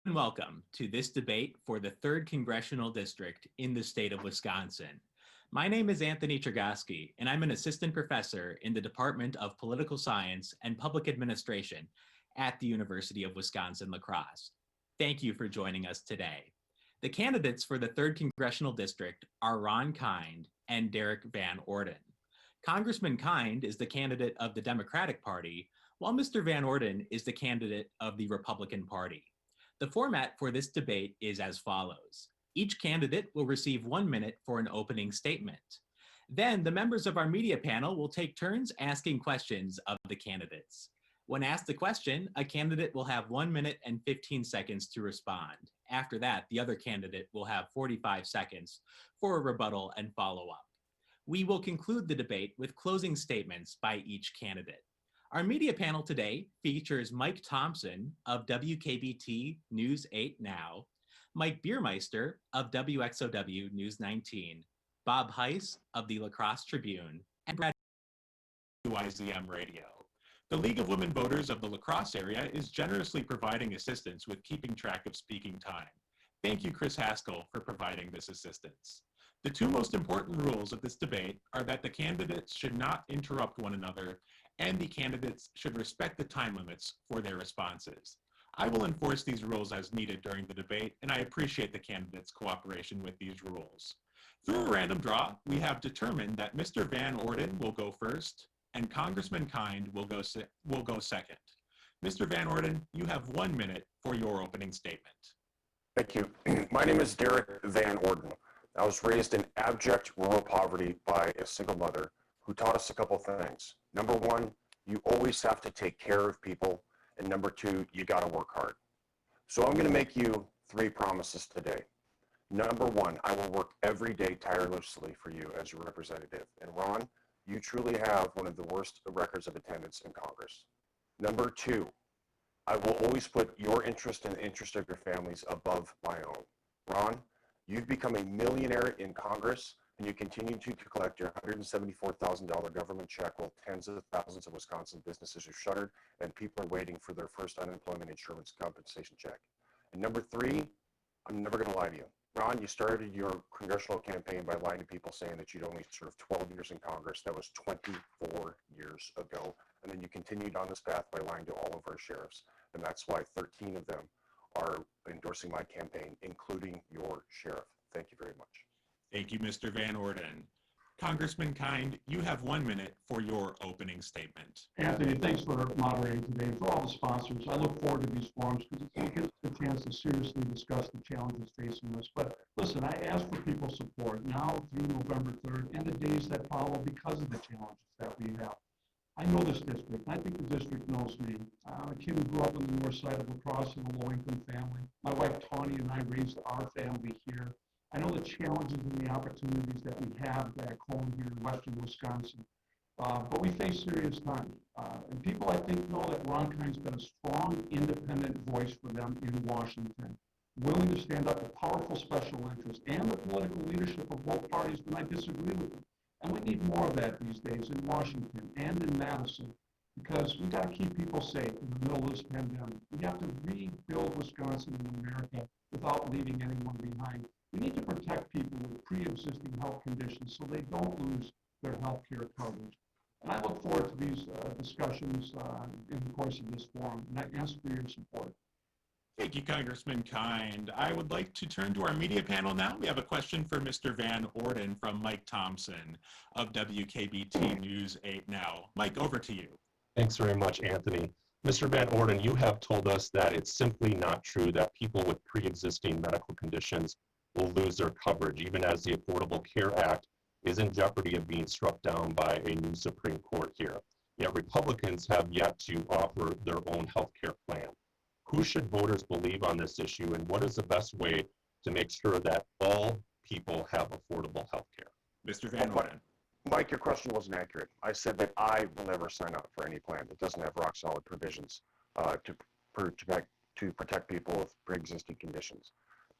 and welcome to this debate for the 3rd Congressional District in the state of Wisconsin. My name is Anthony Chergosky, and I'm an assistant professor in the Department of Political Science and Public Administration at the University of Wisconsin-La Crosse. Thank you for joining us today. The candidates for the 3rd Congressional District are Ron Kind and Derrick Van Orden. Congressman Kind is the candidate of the Democratic Party, while Mr. Van Orden is the candidate of the Republican Party. The format for this debate is as follows. Each candidate will receive 1 minute for an opening statement. Then the members of our media panel will take turns asking questions of the candidates. When asked a question, a candidate will have 1 minute and 15 seconds to respond. After that, the other candidate will have 45 seconds for a rebuttal and follow-up. We will conclude the debate with closing statements by each candidate. Our media panel today features Mike Thompson of WKBT News 8 Now, Mike Biermeister of WXOW News 19, Bob Heiss of the La Crosse Tribune, and Brad WYZM Radio. The League of Women Voters of the La Crosse area is generously providing assistance with keeping track of speaking time. Thank you, Chris Haskell, for providing this assistance. The two most important rules of this debate are that the candidates should not interrupt one another and the candidates should respect the time limits for their responses. I will enforce these rules as needed during the debate, and I appreciate the candidates' cooperation with these rules. Through a random draw, we have determined that Mr. Van Orden will go first, and Congressman Kind will go second. Mr. Van Orden, you have 1 minute for your opening statement. Thank you. My name is Derrick Van Orden. I was raised in abject rural poverty by a single mother who taught us a couple things. Number one, you always have to take care of people. And number two, you got to work hard. So I'm going to make you 3 promises today. Number one, I will work every day tirelessly for you as your representative. And Ron, you truly have one of the worst records of attendance in Congress. Number two, I will always put your interest and the interest of your families above my own. Ron, you've become a millionaire in Congress, and you continue to collect your $174,000 government check while tens of thousands of Wisconsin businesses are shuttered and people are waiting for their first unemployment insurance compensation check. And number three, I'm never going to lie to you. Ron, you started your congressional campaign by lying to people saying that you'd only served 12 years in Congress. That was 24 years ago. And then you continued on this path by lying to all of our sheriffs. And that's why 13 of them are endorsing my campaign, including your sheriff. Thank you very much. Thank you, Mr. Van Orden. Congressman Kind, you have 1 minute for your opening statement. Anthony, thanks for moderating today. For all the sponsors, I look forward to these forums because it gives us a chance to seriously discuss the challenges facing us. But listen, I ask for people's support now through November 3rd and the days that follow because of the challenges that we have. I know this district. I think the district knows me. I'm a kid who grew up on the north side of La Crosse in a low-income family. My wife, Tawny, and I raised our family here. I know the challenges and the opportunities that we have back home here in western Wisconsin, but we face serious times. And people, I think, know that Ron Kind's been a strong, independent voice for them in Washington, willing to stand up to powerful special interests and the political leadership of both parties when I disagree with them. And we need more of that these days in Washington and in Madison, because we got to keep people safe in the middle of this pandemic. We have to rebuild Wisconsin and America without leaving anyone behind. We need to protect people with pre-existing health conditions so they don't lose their health care coverage. And I look forward to these discussions in the course of this forum, and I ask for your support. Thank you, Congressman Kind. I would like to turn to our media panel now. We have a question for Mr. Van Orden from Mike Thompson of WKBT News 8 Now. Mike, over to you. Thanks very much, Anthony. Mr. Van Orden, you have told us that it's simply not true that people with pre-existing medical conditions will lose their coverage, even as the Affordable Care Act is in jeopardy of being struck down by a new Supreme Court here. Yet Republicans have yet to offer their own health care plan. Who should voters believe on this issue, and what is the best way to make sure that all people have affordable health care? Mr. Van Orden. Mike, your question wasn't accurate. I said that I will never sign up for any plan that doesn't have rock solid provisions to protect people with pre-existing conditions.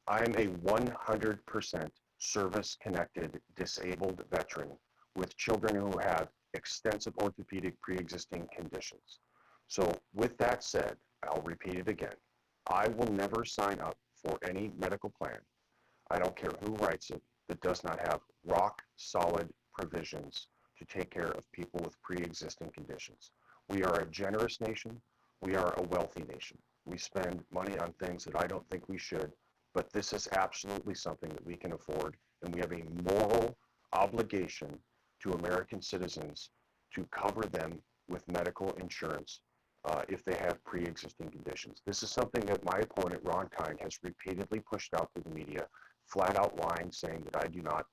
I am a 100% service-connected disabled veteran with children who have extensive orthopedic pre-existing conditions. So with that said, I'll repeat it again. I will never sign up for any medical plan, I don't care who writes it, that does not have rock-solid provisions to take care of people with pre-existing conditions. We are a generous nation. We are a wealthy nation. We spend money on things that I don't think we should, but this is absolutely something that we can afford, and we have a moral obligation to American citizens to cover them with medical insurance if they have pre-existing conditions. This is something that my opponent, Ron Kind, has repeatedly pushed out to the media, flat out lying, saying that I do not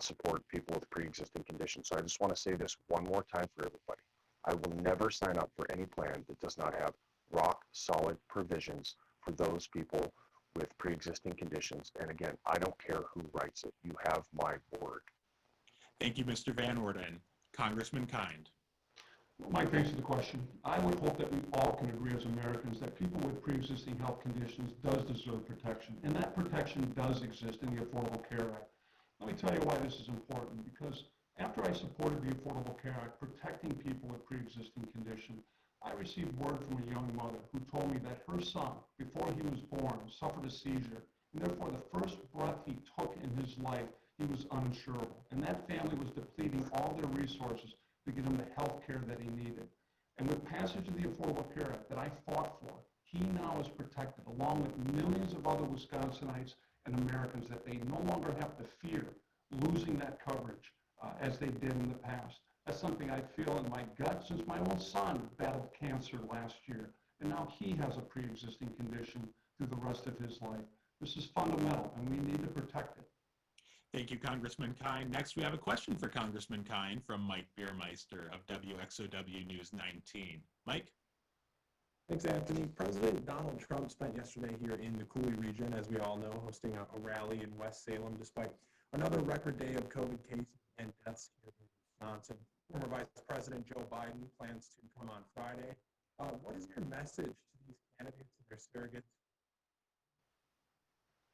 support people with pre-existing conditions. So I just want to say this one more time for everybody. I will never sign up for any plan that does not have rock-solid provisions for those people with pre-existing conditions. And again, I don't care who writes it. You have my word. Thank you, Mr. Van Orden. Congressman Kind. Mike, thanks for the question. I would hope that we all can agree as Americans that people with pre-existing health conditions does deserve protection, and that protection does exist in the Affordable Care Act. Let me tell you why this is important, because after I supported the Affordable Care Act protecting people with pre-existing conditions, I received word from a young mother who told me that her son, before he was born, suffered a seizure, and therefore the first breath he took in his life, he was uninsurable, and that family was depleting all their resources to get him the health care that he needed. And with passage of the Affordable Care Act that I fought for, he now is protected, along with millions of other Wisconsinites and Americans, that they no longer have to fear losing that coverage as they did in the past. That's something I feel in my gut since my own son battled cancer last year, and now he has a pre-existing condition through the rest of his life. This is fundamental, and we need to protect it. Thank you, Congressman Kind. Next, we have a question for Congressman Kind from Mike Biermeister of WXOW News 19. Mike? Thanks, Anthony. President Donald Trump spent yesterday here in the Cooley region, as we all know, hosting a rally in West Salem, despite another record day of COVID cases and deaths here in Wisconsin. Former Vice President Joe Biden plans to come on Friday. What is your message to these candidates and their surrogates?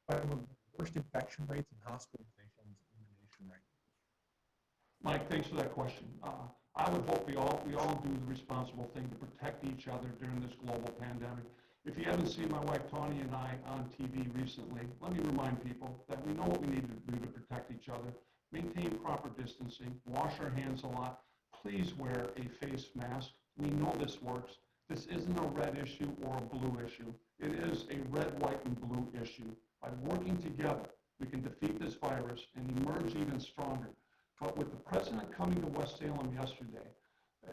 One of the worst infection rates and hospitalizations in the nation right now. Mike, thanks for that question. I would hope we all do the responsible thing to protect each other during this global pandemic. If you haven't seen my wife Tawny and I on TV recently, let me remind people that we know what we need to do to protect each other. Maintain proper distancing, wash our hands a lot. Please wear a face mask. We know this works. This isn't a red issue or a blue issue. It is a red, white, and blue issue. By working together, we can defeat this virus and emerge even stronger. But with the president coming to West Salem yesterday,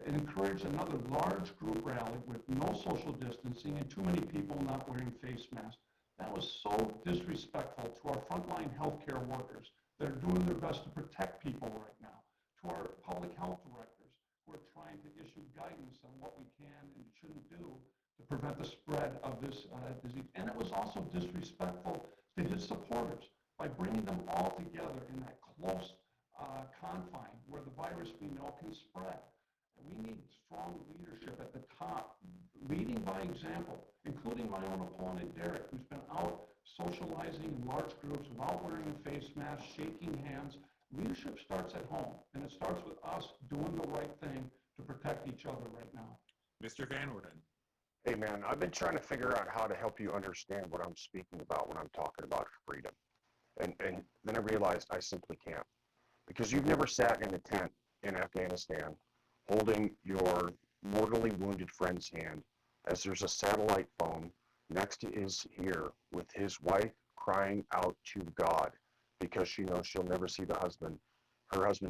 it encouraged another large group rally with no social distancing and too many people not wearing face masks. That was so disrespectful to our frontline healthcare workers that are doing their best to protect people right now, to our public health directors who are trying to issue guidance on what we can and shouldn't do to prevent the spread of this disease. And it was also disrespectful to his supporters by bringing them all together in that close confine where the virus we know can spread. And we need strong leadership at the top, leading by example, including my own opponent, Derrick, who's been out socializing in large groups without wearing a face mask, shaking hands. Leadership starts at home, and it starts with us doing the right thing to protect each other right now. Mr. Van Orden. Hey man, I've been trying to figure out how to help you understand what I'm speaking about when I'm talking about freedom. And then I realized I simply can't. Because you've never sat in a tent in Afghanistan holding your mortally wounded friend's hand as there's a satellite phone next to his ear with his wife crying out to God because she knows she'll never see her husband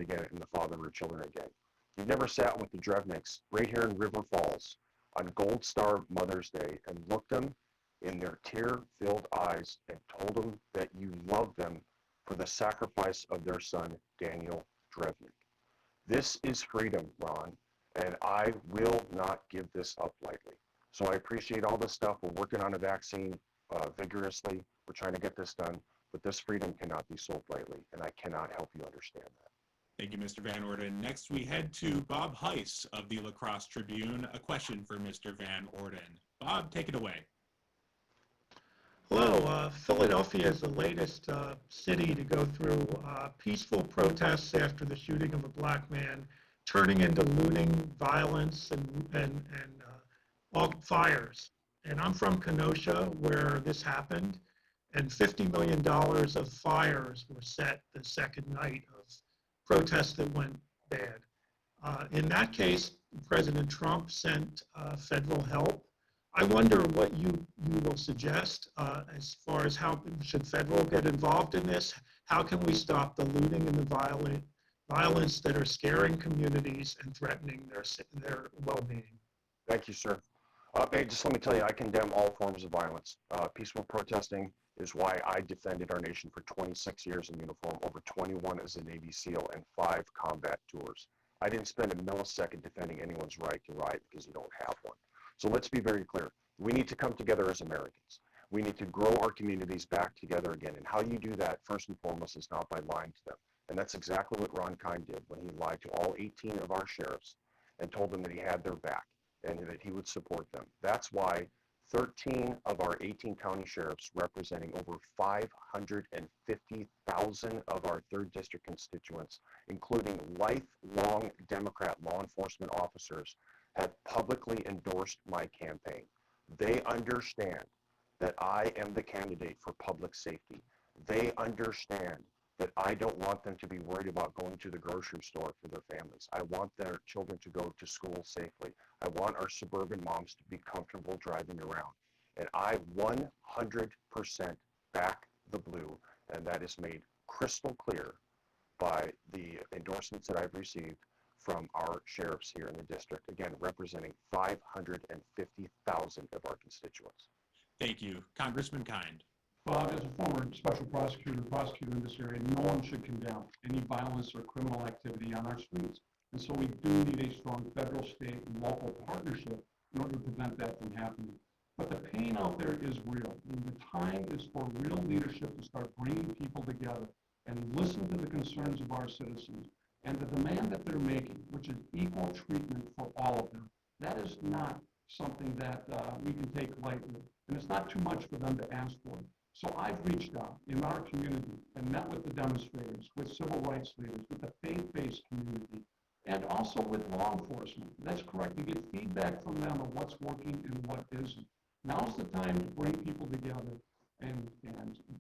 again and the father of her children again. You've never sat with the Drevniks right here in River Falls on Gold Star Mother's Day and looked them in their tear-filled eyes and told them that you love them for the sacrifice of their son, Daniel Drevnik. This is freedom, Ron, and I will not give this up lightly. So I appreciate all this stuff. We're working on a vaccine vigorously. We're trying to get this done, but this freedom cannot be sold lightly, and I cannot help you understand that. Thank you, Mr. Van Orden. Next, we head to Bob Heiss of the La Crosse Tribune. A question for Mr. Van Orden. Bob, take it away. Hello. Philadelphia is the latest city to go through peaceful protests after the shooting of a black man, turning into looting, violence, and all fires. And I'm from Kenosha, where this happened, and $50 million of fires were set the second night of protests that went bad. In that case, President Trump sent federal help. I wonder what you will suggest as far as how should federal get involved in this? How can we stop the looting and the violence that are scaring communities and threatening their well-being? Thank you, sir. Hey, just let me tell you, I condemn all forms of violence. Peaceful protesting is why I defended our nation for 26 years in uniform, over 21 as a Navy SEAL, and 5 combat tours. I didn't spend a millisecond defending anyone's right to riot because you don't have one. So let's be very clear. We need to come together as Americans. We need to grow our communities back together again. And how you do that, first and foremost, is not by lying to them. And that's exactly what Ron Kind did when he lied to all 18 of our sheriffs and told them that he had their back and that he would support them. That's why 13 of our 18 county sheriffs, representing over 550,000 of our 3rd District constituents, including lifelong Democrat law enforcement officers, have publicly endorsed my campaign. They understand that I am the candidate for public safety. They understand that I don't want them to be worried about going to the grocery store for their families. I want their children to go to school safely. I want our suburban moms to be comfortable driving around. And I 100% back the blue, and that is made crystal clear by the endorsements that I've received from our sheriffs here in the district, again, representing 550,000 of our constituents. Thank you. Congressman Kind. Bob, as a former special prosecutor in this area, no one should condemn any violence or criminal activity on our streets. And so we do need a strong federal, state, and local partnership in order to prevent that from happening. But the pain out there is real. And the time is for real leadership to start bringing people together and listen to the concerns of our citizens and the demand that they're making, which is equal treatment for all of them. That is not something that we can take lightly. And it's not too much for them to ask for. So I've reached out in our community and met with the demonstrators, with civil rights leaders, with the faith-based community, and also with law enforcement. That's correct. You get feedback from them on what's working and what isn't. Now's the time to bring people together and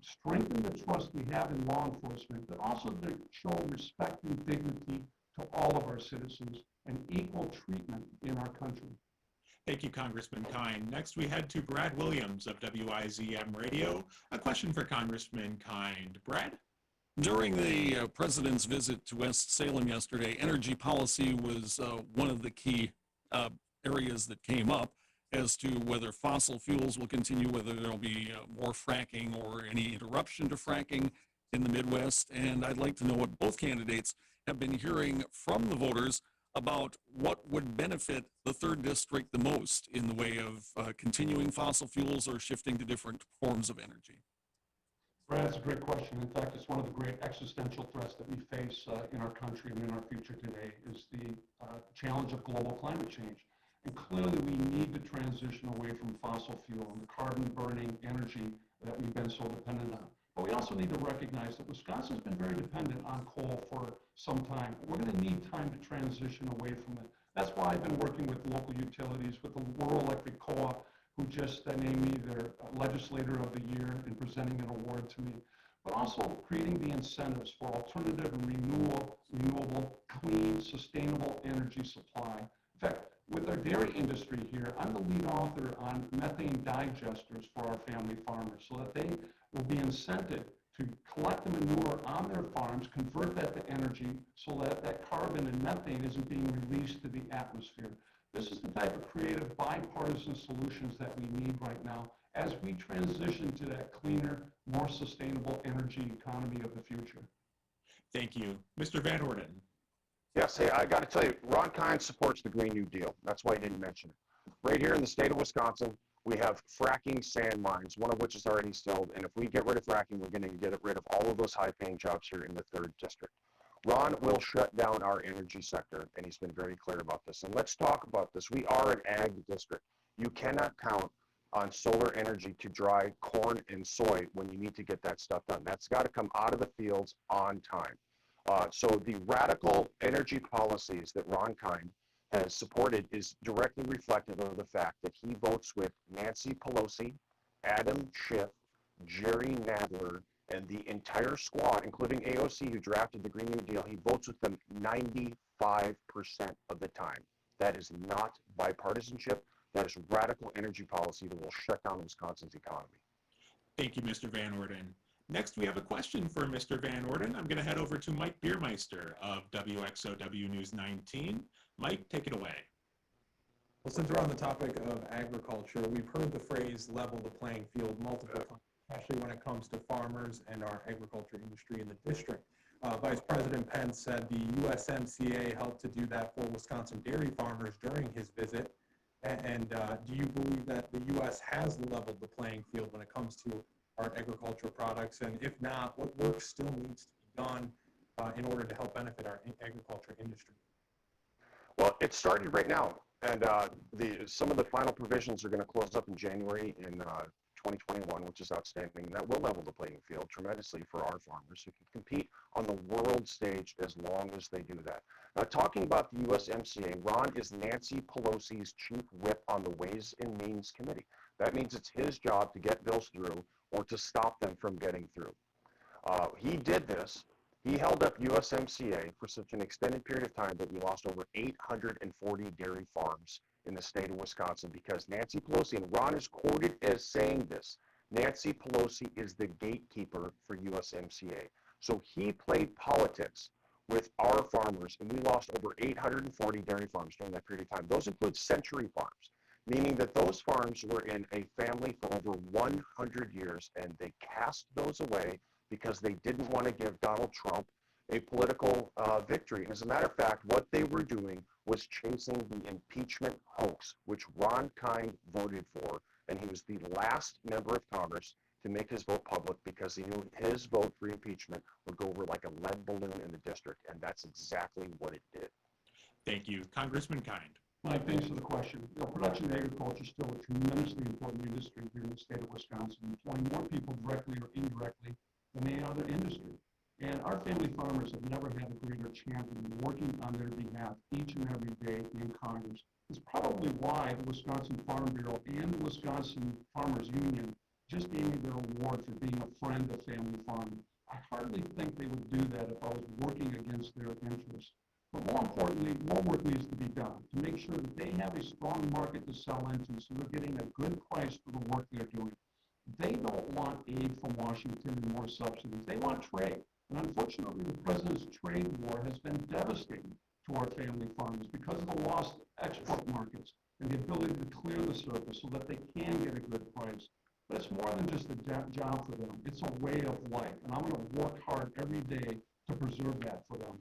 strengthen the trust we have in law enforcement, but also to show respect and dignity to all of our citizens and equal treatment in our country. Thank you, Congressman Kind. Next, we head to Brad Williams of WIZM Radio. A question for Congressman Kind. Brad? During the president's visit to West Salem yesterday, energy policy was one of the key areas that came up as to whether fossil fuels will continue, whether there'll be more fracking or any interruption to fracking in the Midwest. And I'd like to know what both candidates have been hearing from the voters about what would benefit the 3rd District the most in the way of continuing fossil fuels or shifting to different forms of energy. Brad, that's a great question. In fact, it's one of the great existential threats that we face in our country and in our future today is the challenge of global climate change. And clearly we need to transition away from fossil fuel and the carbon burning energy that we've been so dependent on. But we also need to recognize that Wisconsin's been very dependent on coal for some time. We're going to need time to transition away from it. That's why I've been working with local utilities, with the Rural Electric Co-op, who just named me their Legislator of the Year and presenting an award to me, but also creating the incentives for alternative and renewable, clean, sustainable energy supply. In fact, with our dairy industry here, I'm the lead author on methane digesters for our family farmers so that they will be incented to collect the manure on their farms, convert that to energy so that that carbon and methane isn't being released to the atmosphere. This is the type of creative bipartisan solutions that we need right now as we transition to that cleaner, more sustainable energy economy of the future. Thank you. Mr. Van Orden. Yes, hey, I got to tell you, Ron Kind supports the Green New Deal. That's why he didn't mention it. Right here in the state of Wisconsin, we have fracking sand mines, one of which is already stalled. And if we get rid of fracking, we're going to get rid of all of those high-paying jobs here in the 3rd District. Ron will shut down our energy sector, and he's been very clear about this. And let's talk about this. We are an ag district. You cannot count on solar energy to dry corn and soy when you need to get that stuff done. That's got to come out of the fields on time. So the radical energy policies that Ron Kind has supported is directly reflective of the fact that he votes with Nancy Pelosi, Adam Schiff, Jerry Nadler, and the entire squad, including AOC, who drafted the Green New Deal. He votes with them 95% of the time. That is not bipartisanship. That is radical energy policy that will shut down Wisconsin's economy. Thank you, Mr. Van Orden. Next, we have a question for Mr. Van Orden. I'm going to head over to Mike Biermeister of WXOW News 19. Mike, take it away. Well, since we're on the topic of agriculture, we've heard the phrase level the playing field multiple times, especially when it comes to farmers and our agriculture industry in the district. Vice President Pence said the USMCA helped to do that for Wisconsin dairy farmers during his visit. And do you believe that the U.S. has leveled the playing field when it comes to our agricultural products? And if not, what work still needs to be done in order to help benefit our agriculture industry? Well, it started right now, and some of the final provisions are going to close up in January in 2021, which is outstanding. And that will level the playing field tremendously for our farmers who can compete on the world stage as long as they do that. Now, talking about the USMCA, Ron is Nancy Pelosi's chief whip on the Ways and Means Committee. That means it's his job to get bills through or to stop them from getting through. He did this. He held up USMCA for such an extended period of time that we lost over 840 dairy farms in the state of Wisconsin because Nancy Pelosi, and Ron is quoted as saying this, Nancy Pelosi is the gatekeeper for USMCA. So he played politics with our farmers, and we lost over 840 dairy farms during that period of time. Those include century farms, meaning that those farms were in a family for over 100 years, and they cast those away because they didn't want to give Donald Trump a political victory. And as a matter of fact, what they were doing was chasing the impeachment hoax, which Ron Kind voted for, and he was the last member of Congress to make his vote public because he knew his vote for impeachment would go over like a lead balloon in the district, and that's exactly what it did. Thank you. Congressman Kind. Mike, thanks for the question. Production and agriculture is still a tremendously important industry here in the state of Wisconsin, employing more people directly or indirectly than any other industry. And our family farmers have never had a greater champion working on their behalf each and every day in Congress. It's probably why the Wisconsin Farm Bureau and the Wisconsin Farmers Union just gave me their award for being a friend of family farming. I hardly think they would do that if I was working against their interests. But more importantly, more work needs to be done to make sure that they have a strong market to sell into so they're getting a good price for the work they're doing. They don't want aid from Washington and more subsidies. They want trade. And unfortunately, the president's trade war has been devastating to our family farmers because of the lost export markets and the ability to clear the surface so that they can get a good price. But it's more than just a job for them. It's a way of life. And I'm going to work hard every day to preserve that for them.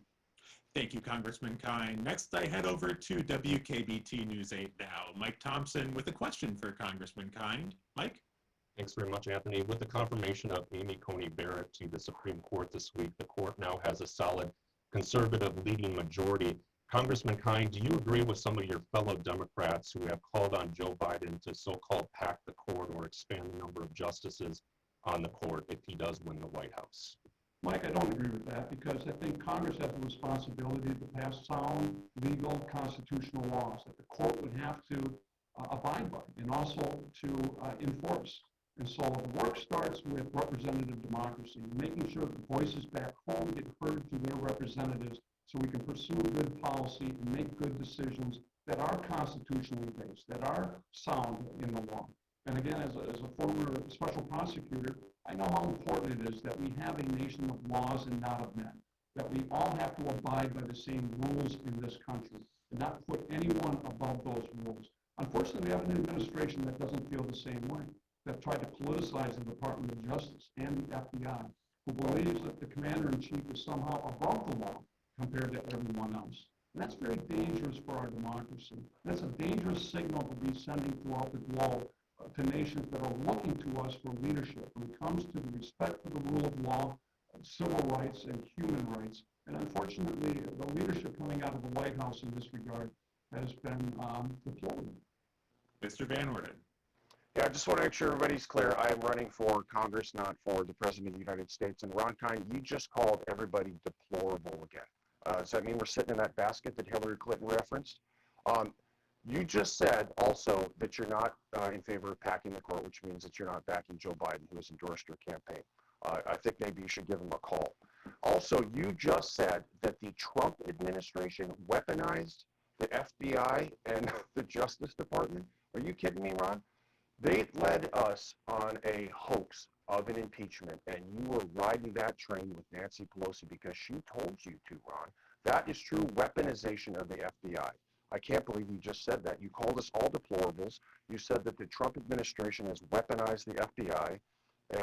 Thank you, Congressman Kind. Next, I head over to WKBT News 8 now. Mike Thompson with a question for Congressman Kind. Mike? Thanks very much, Anthony. With the confirmation of Amy Coney Barrett to the Supreme Court this week, the court now has a solid conservative leading majority. Congressman Kind, do you agree with some of your fellow Democrats who have called on Joe Biden to so-called pack the court or expand the number of justices on the court if he does win the White House? Mike, I don't agree with that because I think Congress has the responsibility to pass sound, legal, constitutional laws that the court would have to abide by and also to enforce. And so the work starts with representative democracy, making sure that the voices back home get heard through their representatives so we can pursue good policy and make good decisions that are constitutionally based, that are sound in the law. And again, as a former special prosecutor, I know how important it is that we have a nation of laws and not of men, that we all have to abide by the same rules in this country and not put anyone above those rules. Unfortunately, we have an administration that doesn't feel the same way, that tried to politicize the Department of Justice and the FBI, who believes that the commander-in-chief is somehow above the law compared to everyone else. And that's very dangerous for our democracy. That's a dangerous signal to be sending throughout the globe to nations that are looking to us for leadership when it comes to the respect for the rule of law, civil rights, and human rights. And unfortunately, the leadership coming out of the White House in this regard has been deplorable. Mr. Van Orden. Yeah, I just want to make sure everybody's clear. I am running for Congress, not for the President of the United States. And Ron Kind, you just called everybody deplorable again. Does that mean we're sitting in that basket that Hillary Clinton referenced? You just said also that you're not in favor of packing the court, which means that you're not backing Joe Biden, who has endorsed your campaign. I think maybe you should give him a call. Also, you just said that the Trump administration weaponized the FBI and the Justice Department. Are you kidding me, Ron? They led us on a hoax of an impeachment, and you were riding that train with Nancy Pelosi because she told you to, Ron. That is true weaponization of the FBI. I can't believe you just said that. You called us all deplorables. You said that the Trump administration has weaponized the FBI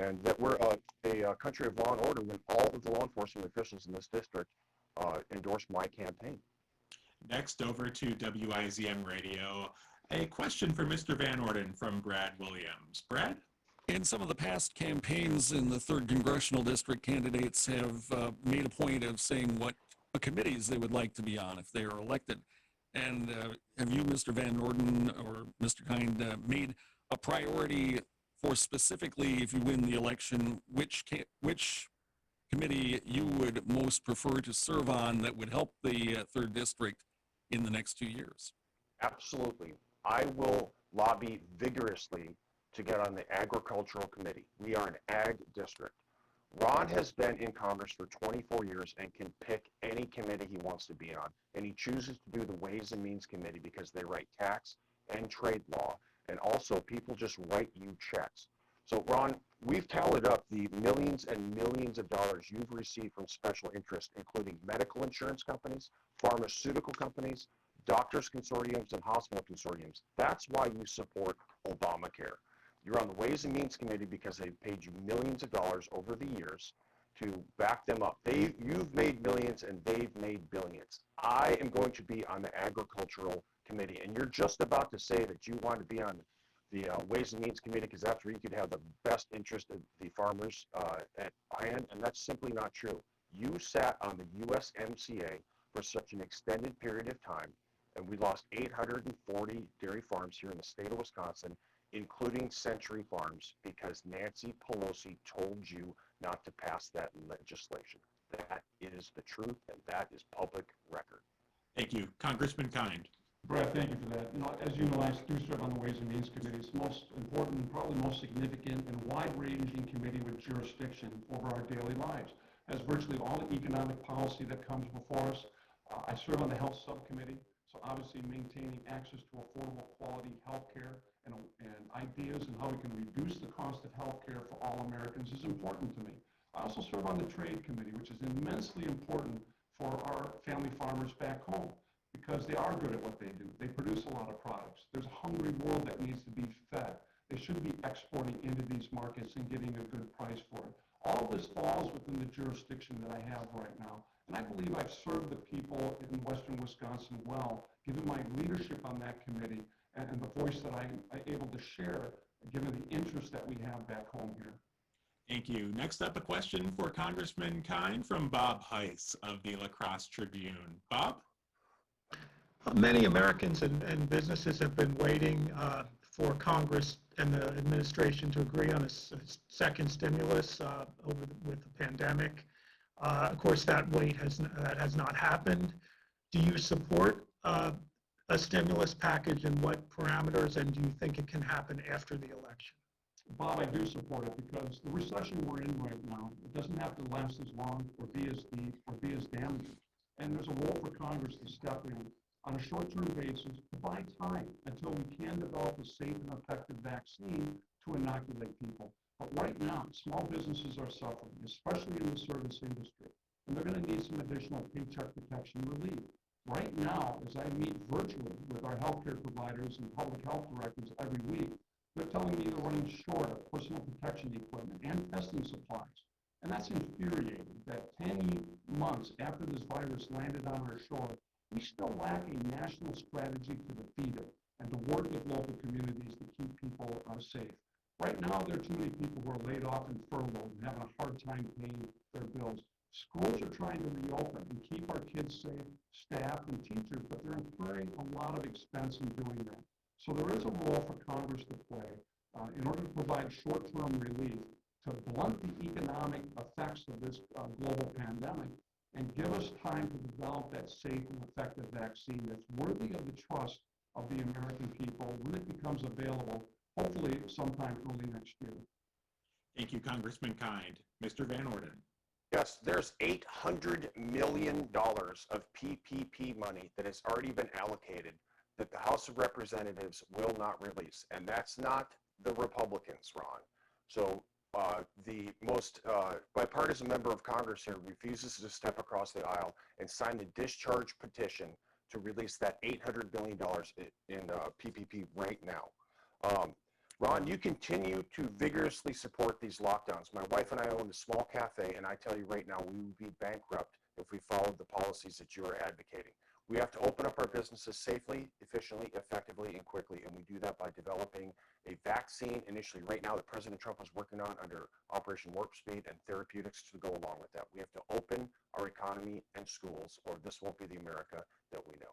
and that we're a country of law and order when all of the law enforcement officials in this district endorsed my campaign. Next over to WIZM Radio, a question for Mr. Van Orden from Brad Williams. Brad? In some of the past campaigns in the 3rd Congressional District, candidates have made a point of saying what committees they would like to be on if they are elected. And have you, Mr. Van Orden or Mr. Kind, made a priority for specifically, if you win the election, which committee you would most prefer to serve on that would help the 3rd District in the next 2 years? Absolutely. I will lobby vigorously to get on the Agricultural Committee. We are an ag district. Ron has been in Congress for 24 years and can pick any committee he wants to be on. And he chooses to do the Ways and Means Committee because they write tax and trade law. And also, people just write you checks. So, Ron, we've tallied up the millions and millions of dollars you've received from special interests, including medical insurance companies, pharmaceutical companies, doctors' consortiums, and hospital consortiums. That's why you support Obamacare. You're on the Ways and Means Committee because they've paid you millions of dollars over the years to back them up. You've made millions and they've made billions. I am going to be on the Agricultural Committee, and you're just about to say that you want to be on the Ways and Means Committee because that's where you could have the best interest of the farmers at hand, and that's simply not true. You sat on the USMCA for such an extended period of time, and we lost 840 dairy farms here in the state of Wisconsin, including Century Farms, because Nancy Pelosi told you not to pass that legislation. That is the truth, and that is public record. Thank you. Congressman Kind. Brad, thank you for that. As you know, I do serve on the Ways and Means Committee. It's the most important and probably most significant and wide-ranging committee with jurisdiction over our daily lives. As virtually all the economic policy that comes before us, I serve on the Health Subcommittee, so obviously maintaining access to affordable quality health care and ideas and how we can reduce the cost of health care for all Americans is important to me. I also serve on the Trade Committee, which is immensely important for our family farmers back home, because they are good at what they do. They produce a lot of products. There's a hungry world that needs to be fed. They should be exporting into these markets and getting a good price for it. All of this falls within the jurisdiction that I have right now. And I believe I've served the people in western Wisconsin well, given my leadership on that committee and the voice that I'm able to share, given the interest that we have back home here. Thank you. Next up, a question for Congressman Kind from Bob Heiss of the La Crosse Tribune. Bob? Many Americans and businesses have been waiting for Congress and the administration to agree on a second stimulus with the pandemic. Of course, that wait has not happened. Do you support a stimulus package, and what parameters, and do you think it can happen after the election? Bob, I do support it because the recession we're in right now, it doesn't have to last as long or be as deep or be as damaging. And there's a role for Congress to step in on a short-term basis to buy time until we can develop a safe and effective vaccine to inoculate people. But right now, small businesses are suffering, especially in the service industry, and they're going to need some additional paycheck protection relief. Right now, as I meet virtually with our healthcare providers and public health directors every week, they're telling me they're running short of personal protection equipment and testing supplies. And that's infuriating that 10 months after this virus landed on our shore, we still lack a national strategy to defeat it and to work with local communities to keep people safe. Right now, there are too many people who are laid off and furloughed and having a hard time paying their bills. Schools are trying to reopen and keep our kids safe, staff and teachers, but they're incurring a lot of expense in doing that. So there is a role for Congress to play in order to provide short-term relief to blunt the economic effects of this global pandemic and give us time to develop that safe and effective vaccine that's worthy of the trust of the American people when it becomes available, hopefully sometime early next year. Thank you, Congressman Kind. Mr. Van Orden. Yes, there's $800 million of PPP money that has already been allocated that the House of Representatives will not release. And that's not the Republicans, Ron. So the most bipartisan member of Congress here refuses to step across the aisle and sign the discharge petition to release that $800 million in PPP right now. Ron, you continue to vigorously support these lockdowns. My wife and I own a small cafe, and I tell you right now, we would be bankrupt if we followed the policies that you are advocating. We have to open up our businesses safely, efficiently, effectively, and quickly, and we do that by developing a vaccine initially right now that President Trump is working on under Operation Warp Speed and therapeutics to go along with that. We have to open our economy and schools, or this won't be the America that we know.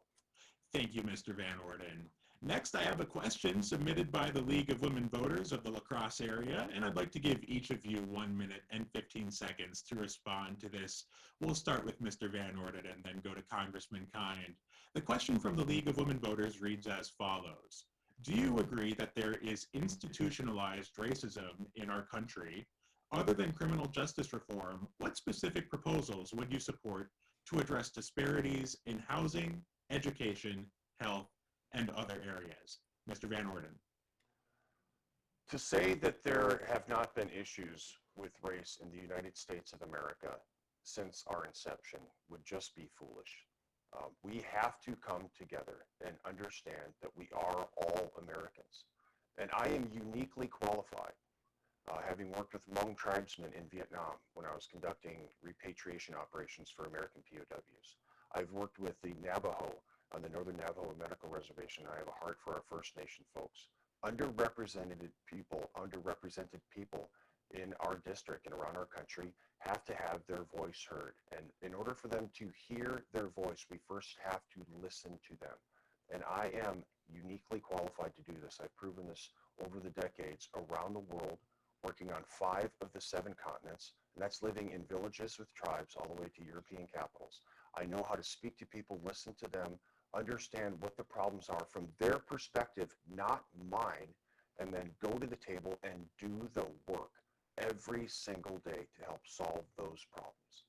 Thank you, Mr. Van Orden. Next, I have a question submitted by the League of Women Voters of the La Crosse area, and I'd like to give each of you 1 minute and 15 seconds to respond to this. We'll start with Mr. Van Orden and then go to Congressman Kind. The question from the League of Women Voters reads as follows. Do you agree that there is institutionalized racism in our country? Other than criminal justice reform, what specific proposals would you support to address disparities in housing, education, health, and other areas? Mr. Van Orden. To say that there have not been issues with race in the United States of America since our inception would just be foolish. We have to come together and understand that we are all Americans. And I am uniquely qualified, having worked with Hmong tribesmen in Vietnam when I was conducting repatriation operations for American POWs. I've worked with the Navajo on the Northern Navajo Medical Reservation. I have a heart for our First Nation folks. Underrepresented people in our district and around our country have to have their voice heard. And in order for them to hear their voice, we first have to listen to them. And I am uniquely qualified to do this. I've proven this over the decades around the world, working on 5 of the 7 continents, and that's living in villages with tribes all the way to European capitals. I know how to speak to people, listen to them, understand what the problems are from their perspective, not mine, and then go to the table and do the work every single day to help solve those problems.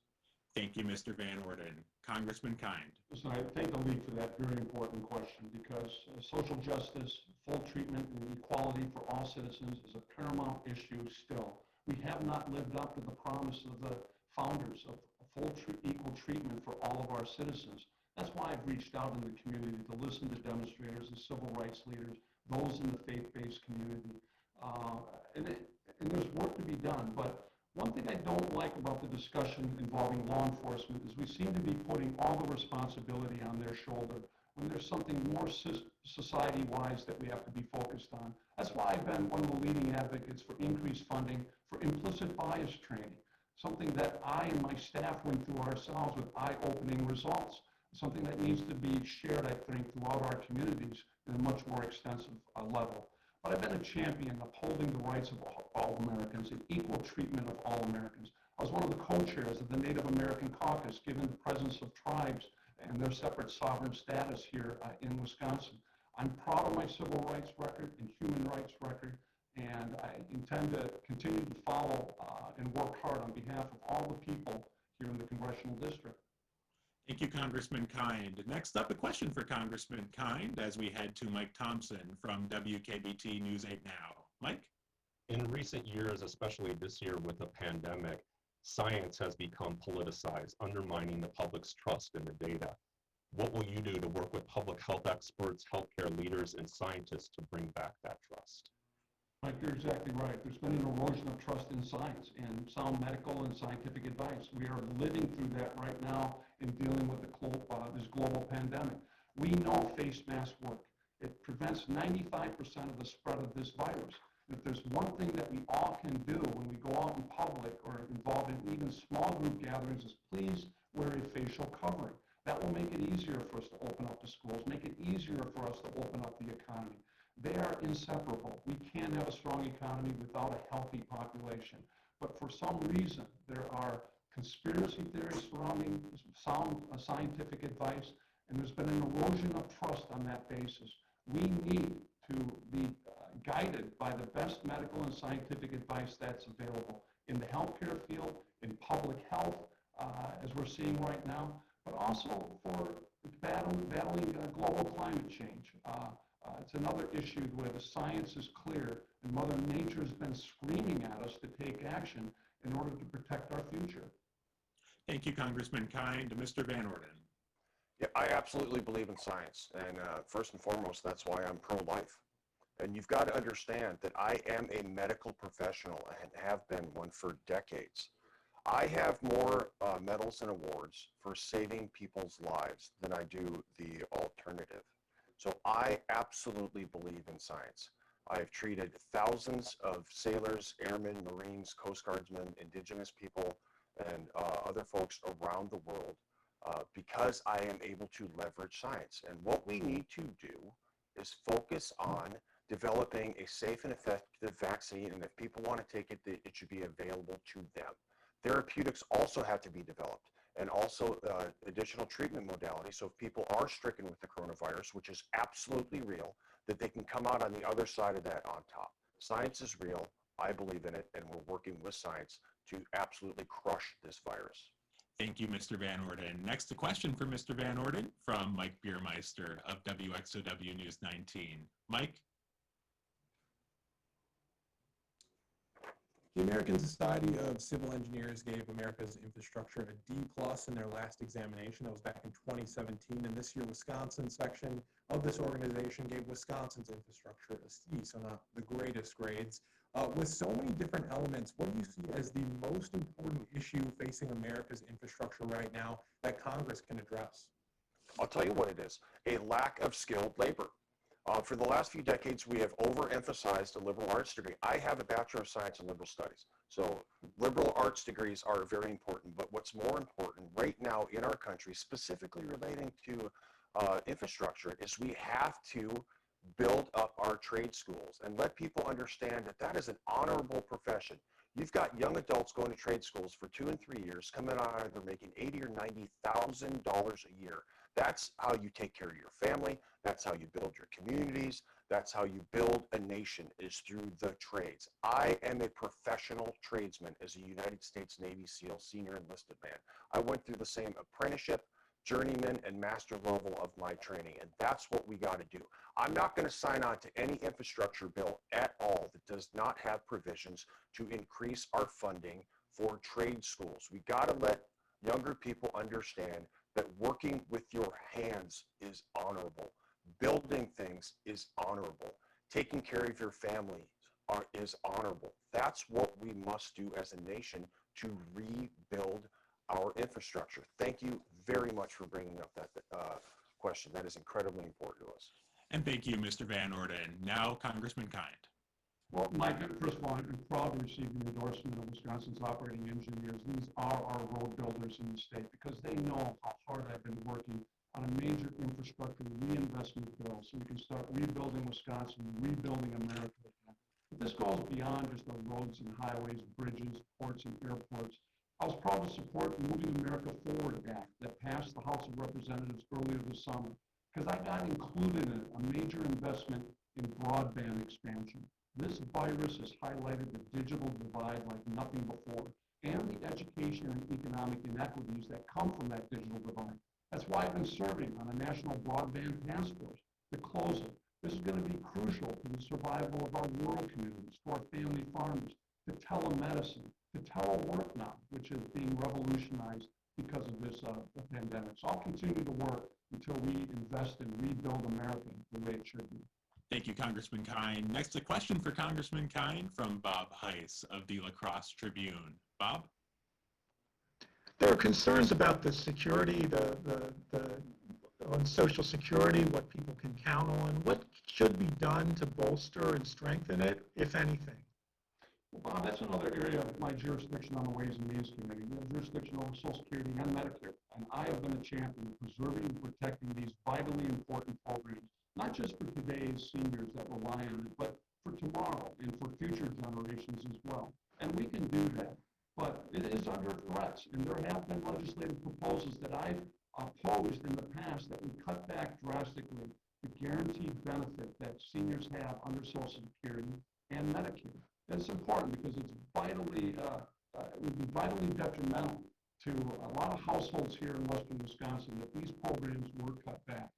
Thank you, Mr. Van Orden. Congressman Kind. Listen, I thank the League for that very important question because social justice, full treatment, and equality for all citizens is a paramount issue still. We have not lived up to the promise of the founders of full equal treatment for all of our citizens. That's why I've reached out in the community to listen to demonstrators and civil rights leaders, those in the faith-based community. And there's work to be done, but one thing I don't like about the discussion involving law enforcement is we seem to be putting all the responsibility on their shoulder when there's something more society-wise that we have to be focused on. That's why I've been one of the leading advocates for increased funding for implicit bias training, something that I and my staff went through ourselves with eye-opening results. Something that needs to be shared, I think, throughout our communities in a much more extensive level. But I've been a champion upholding the rights of all Americans and equal treatment of all Americans. I was one of the co-chairs of the Native American Caucus, given the presence of tribes and their separate sovereign status here in Wisconsin. I'm proud of my civil rights record and human rights record, and I intend to continue to follow and work hard on behalf of all the people here in the Congressional District. Thank you, Congressman Kind. Next up, a question for Congressman Kind as we head to Mike Thompson from WKBT News 8 Now. Mike? In recent years, especially this year with the pandemic, science has become politicized, undermining the public's trust in the data. What will you do to work with public health experts, healthcare leaders, and scientists to bring back that trust? Mike, you're exactly right. There's been an erosion of trust in science and sound medical and scientific advice. We are living through that right now in dealing with this global pandemic. We know face masks work. It prevents 95% of the spread of this virus. If there's one thing that we all can do when we go out in public or involved in even small group gatherings is please wear a facial covering. That will make it easier for us to open up the schools, make it easier for us to open up the economy. They are inseparable. We can't have a strong economy without a healthy population. But for some reason, there are conspiracy theories surrounding sound scientific advice, and there's been an erosion of trust on that basis. We need to be guided by the best medical and scientific advice that's available in the healthcare field, in public health, as we're seeing right now, but also for battling global climate change. It's another issue where the science is clear and Mother Nature has been screaming at us to take action in order to protect our future. Thank you, Congressman Kind. Mr. Van Orden. Yeah, I absolutely believe in science, and first and foremost, that's why I'm pro-life. And you've got to understand that I am a medical professional and have been one for decades. I have more medals and awards for saving people's lives than I do the alternative. So I absolutely believe in science. I've treated thousands of sailors, airmen, Marines, Coast Guardsmen, Indigenous people, and other folks around the world because I am able to leverage science. And what we need to do is focus on developing a safe and effective vaccine, and if people want to take it, it should be available to them. Therapeutics also have to be developed, and also additional treatment modalities. So if people are stricken with the coronavirus, which is absolutely real, that they can come out on the other side of that on top. Science is real. I believe in it, and we're working with science to absolutely crush this virus. Thank you, Mr. Van Orden. Next, a question for Mr. Van Orden from Mike Biermeister of WXOW News 19. Mike? The American Society of Civil Engineers gave America's infrastructure a D+ in their last examination. That was back in 2017, and this year Wisconsin section of this organization gave Wisconsin's infrastructure a C, so not the greatest grades. With so many different elements, what do you see as the most important issue facing America's infrastructure right now that Congress can address? I'll tell you what it is, a lack of skilled labor. For the last few decades, we have overemphasized a liberal arts degree. I have a Bachelor of Science in Liberal Studies, so liberal arts degrees are very important, but what's more important right now in our country, specifically relating to infrastructure, is we have to build up our trade schools and let people understand that that is an honorable profession. You've got young adults going to trade schools for 2 and 3 years, coming out either making $80,000 or $90,000 a year. That's how you take care of your family. That's how you build your communities. That's how you build a nation, is through the trades. I am a professional tradesman as a United States Navy SEAL senior enlisted man. I went through the same apprenticeship, journeyman, and master level of my training, and that's what we got to do. I'm not going to sign on to any infrastructure bill at all that does not have provisions to increase our funding for trade schools. We got to let younger people understand that working with your hands is honorable. Building things is honorable. Taking care of your family is honorable. That's what we must do as a nation to rebuild our infrastructure. Thank you very much for bringing up that question. That is incredibly important to us. And thank you, Mr. Van Orden. Now, Congressman Kind. Well, Mike, first of all, I'm proud to receive the endorsement of Wisconsin's operating engineers. These are our road builders in the state because they know how hard I've been working on a major infrastructure reinvestment bill so we can start rebuilding Wisconsin, rebuilding America again. But this goes beyond just the roads and highways, bridges, ports, and airports. I was proud to support the Moving America Forward Act that passed the House of Representatives earlier this summer because I got included in a major investment in broadband expansion. This virus has highlighted the digital divide like nothing before and the education and economic inequities that come from that digital divide. That's why I've been serving on a national broadband task force to close it. This is going to be crucial to the survival of our rural communities, to our family farmers, to telemedicine, to telework now, which is being revolutionized because of this pandemic. So I'll continue to work until we invest and rebuild America the way it should be. Thank you, Congressman Kind. Next, a question for Congressman Kind from Bob Heiss of the La Crosse Tribune. Bob? There are concerns about the security, on Social Security, what people can count on. What should be done to bolster and strengthen it, if anything? Well, Bob, that's another area of my jurisdiction on the Ways and Means Committee. We have jurisdiction over Social Security and Medicare, and I have been a champion of preserving and protecting these vitally important programs, not just for today's seniors that rely on it, but for tomorrow and for future generations as well. And we can do that. But it is is under threat, and there have been legislative proposals that I've opposed in the past that would cut back drastically the guaranteed benefit that seniors have under Social Security and Medicare. And it's important because it's vitally, it would be vitally detrimental to a lot of households here in western Wisconsin if these programs were cut back.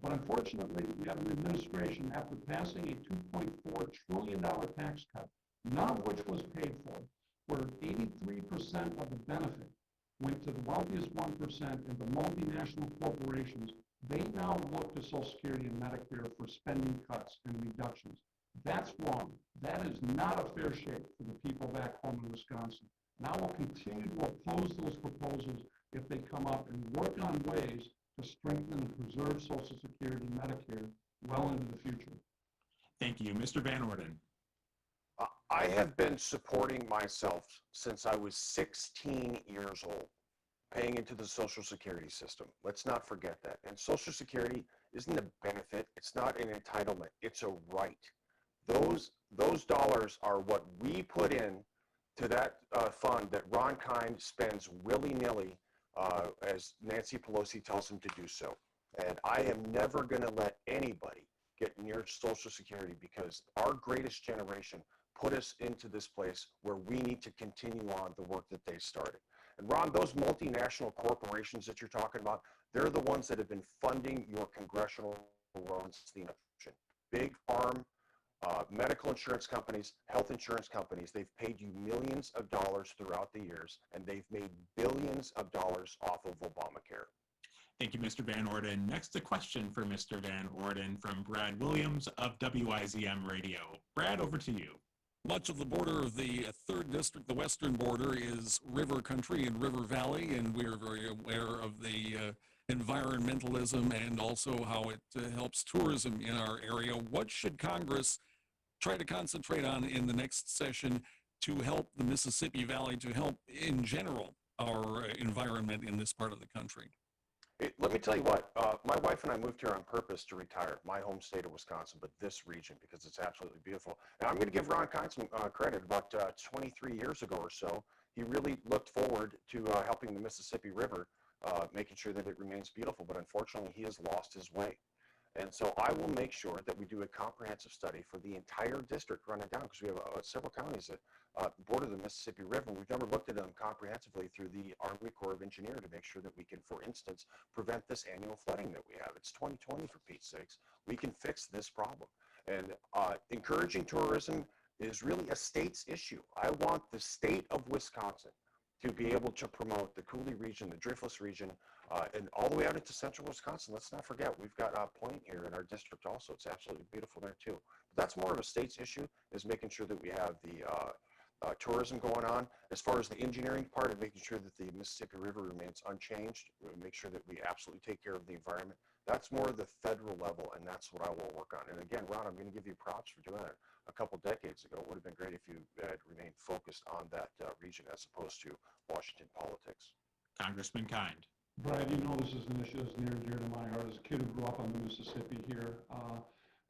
But unfortunately, we have an administration after passing a $2.4 trillion tax cut, none of which was paid for, where 83% of the benefit went to the wealthiest 1% and the multinational corporations. They now look to Social Security and Medicare for spending cuts and reductions. That's wrong. That is not a fair shake for the people back home in Wisconsin. And I will continue to oppose those proposals if they come up and work on ways to strengthen and preserve Social Security and Medicare well into the future. Thank you. Mr. Van Orden. I have been supporting myself since I was 16 years old, paying into the Social Security system. Let's not forget that. And Social Security isn't a benefit. It's not an entitlement. It's a right. Those dollars are what we put in to that fund that Ron Kind spends willy-nilly as Nancy Pelosi tells him to do so. And I am never going to let anybody get near Social Security because our greatest generation put us into this place where we need to continue on the work that they started. And Ron, those multinational corporations that you're talking about, they're the ones that have been funding your congressional runs the election. Big farm, medical insurance companies, health insurance companies, they've paid you millions of dollars throughout the years, and they've made billions of dollars off of Obamacare. Thank you, Mr. Van Orden. Next, a question for Mr. Van Orden from Brad Williams of WIZM Radio. Brad, over to you. Much of the border of the 3rd District, the western border, is river country and river valley, and we're very aware of the environmentalism and also how it helps tourism in our area. What should Congress try to concentrate on in the next session to help the Mississippi Valley, to help in general our environment in this part of the country? Let me tell you what, my wife and I moved here on purpose to retire, my home state of Wisconsin, but this region, because it's absolutely beautiful. And I'm going to give Ron Kind some credit. About 23 years ago or so, he really looked forward to helping the Mississippi River, making sure that it remains beautiful, but unfortunately he has lost his way. And so I will make sure that we do a comprehensive study for the entire district running down, because we have several counties that border the Mississippi River. We've never looked at them comprehensively through the Army Corps of Engineers to make sure that we can, for instance, prevent this annual flooding that we have. It's 2020, for Pete's sakes. We can fix this problem. And encouraging tourism is really a state's issue. I want the state of Wisconsin to be able to promote the Coulee region, the Driftless region, and all the way out into central Wisconsin. Let's not forget, we've got a point here in our district also. It's absolutely beautiful there too. But that's more of a state's issue, is making sure that we have the tourism going on. As far as the engineering part of making sure that the Mississippi River remains unchanged, make sure that we absolutely take care of the environment, that's more the federal level, and that's what I will work on. And again, Ron, I'm going to give you props for doing it a couple decades ago. It would have been great if you had remained focused on that region as opposed to Washington politics. Congressman Kind. Brad, you know this is an issue that's near and dear to my heart as a kid who grew up on the Mississippi here.